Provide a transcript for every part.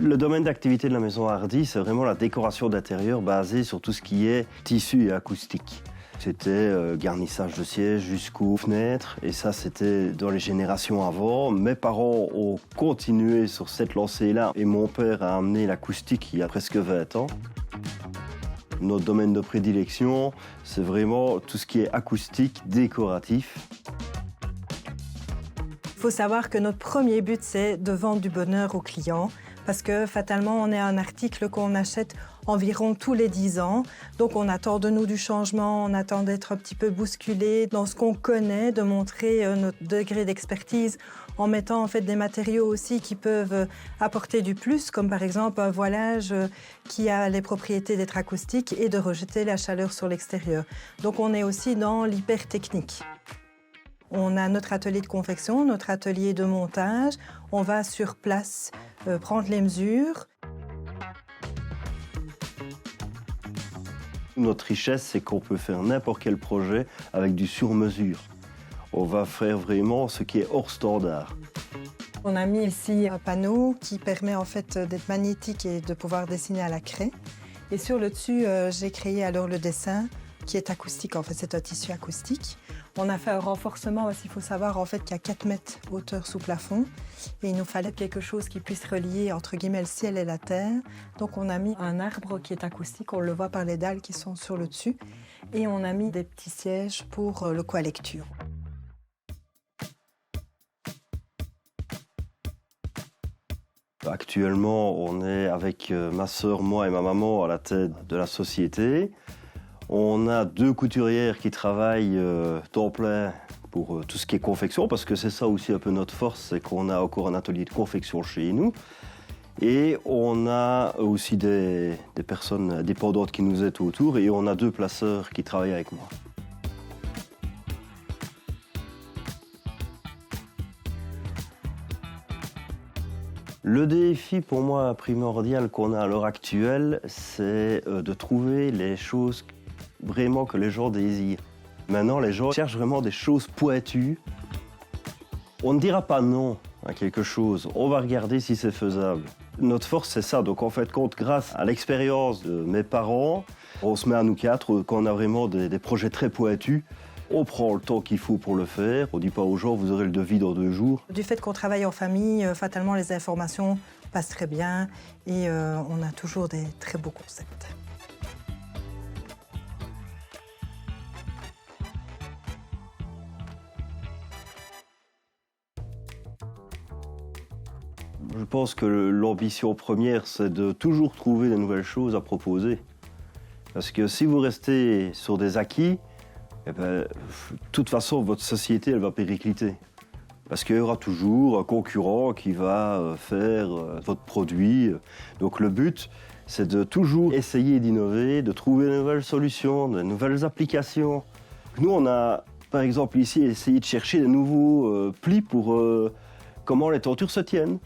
Le domaine d'activité de la maison Hardy, c'est vraiment la décoration d'intérieur basée sur tout ce qui est tissu et acoustique. C'était garnissage de sièges jusqu'aux fenêtres, et ça c'était dans les générations avant. Mes parents ont continué sur cette lancée-là et mon père a amené l'acoustique il y a presque 20 ans. Notre domaine de prédilection, c'est vraiment tout ce qui est acoustique, décoratif. Il faut savoir que notre premier but, c'est de vendre du bonheur aux clients, parce que fatalement, on est un article qu'on achète environ tous les 10 ans. Donc on attend de nous du changement, on attend d'être un petit peu bousculé dans ce qu'on connaît, de montrer notre degré d'expertise en mettant en fait des matériaux aussi qui peuvent apporter du plus, comme par exemple un voilage qui a les propriétés d'être acoustique et de rejeter la chaleur sur l'extérieur. Donc on est aussi dans l'hyper-technique. On a notre atelier de confection, notre atelier de montage. On va sur place prendre les mesures. Notre richesse, c'est qu'on peut faire n'importe quel projet avec du sur-mesure. On va faire vraiment ce qui est hors standard. On a mis ici un panneau qui permet en fait d'être magnétique et de pouvoir dessiner à la craie. Et sur le dessus, j'ai créé alors le dessin qui est acoustique. En fait, c'est un tissu acoustique. On a fait un renforcement parce qu'il faut savoir en fait qu'il y a 4 mètres hauteur sous plafond et il nous fallait quelque chose qui puisse relier entre guillemets le ciel et la terre. Donc on a mis un arbre qui est acoustique, on le voit par les dalles qui sont sur le dessus, et on a mis des petits sièges pour le colecture. Actuellement, on est avec ma sœur, moi et ma maman à la tête de la société. On a 2 couturières qui travaillent temps plein pour tout ce qui est confection, parce que c'est ça aussi un peu notre force, c'est qu'on a encore un atelier de confection chez nous. Et on a aussi des personnes indépendantes qui nous aident autour, et on a 2 placeurs qui travaillent avec moi. Le défi pour moi primordial qu'on a à l'heure actuelle, c'est de trouver les choses vraiment que les gens désirent. Maintenant, les gens cherchent vraiment des choses pointues. On ne dira pas non à quelque chose, on va regarder si c'est faisable. Notre force, c'est ça. Donc en fait, grâce à l'expérience de mes parents, on se met à nous 4, quand on a vraiment des projets très pointus, on prend le temps qu'il faut pour le faire. On ne dit pas aux gens, vous aurez le devis dans 2 jours. Du fait qu'on travaille en famille, fatalement, les informations passent très bien et on a toujours des très beaux concepts. Je pense que l'ambition première, c'est de toujours trouver de nouvelles choses à proposer. Parce que si vous restez sur des acquis, eh ben, de toute façon, votre société, elle va péricliter. Parce qu'il y aura toujours un concurrent qui va faire votre produit. Donc le but, c'est de toujours essayer d'innover, de trouver de nouvelles solutions, de nouvelles applications. Nous, on a, par exemple, ici, essayé de chercher de nouveaux plis pour comment les tentures se tiennent.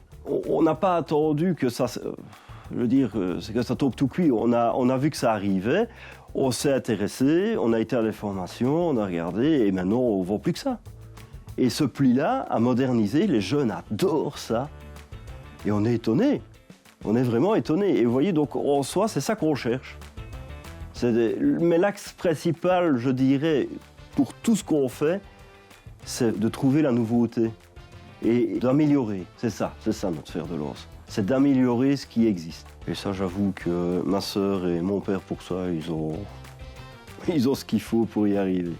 On n'a pas attendu que ça, je veux dire, c'est que ça tombe tout cuit. On a vu que ça arrivait, on s'est intéressé, on a été à l'information, on a regardé, et maintenant on ne vend plus que ça. Et ce pli-là, à moderniser, les jeunes adorent ça. Et on est étonnés. On est vraiment étonnés. Et vous voyez, donc en soi, c'est ça qu'on cherche. Mais l'axe principal, je dirais, pour tout ce qu'on fait, c'est de trouver la nouveauté. Et d'améliorer, c'est ça notre fer de lance. C'est d'améliorer ce qui existe. Et ça, j'avoue que ma sœur et mon père, pour ça, ils ont ce qu'il faut pour y arriver.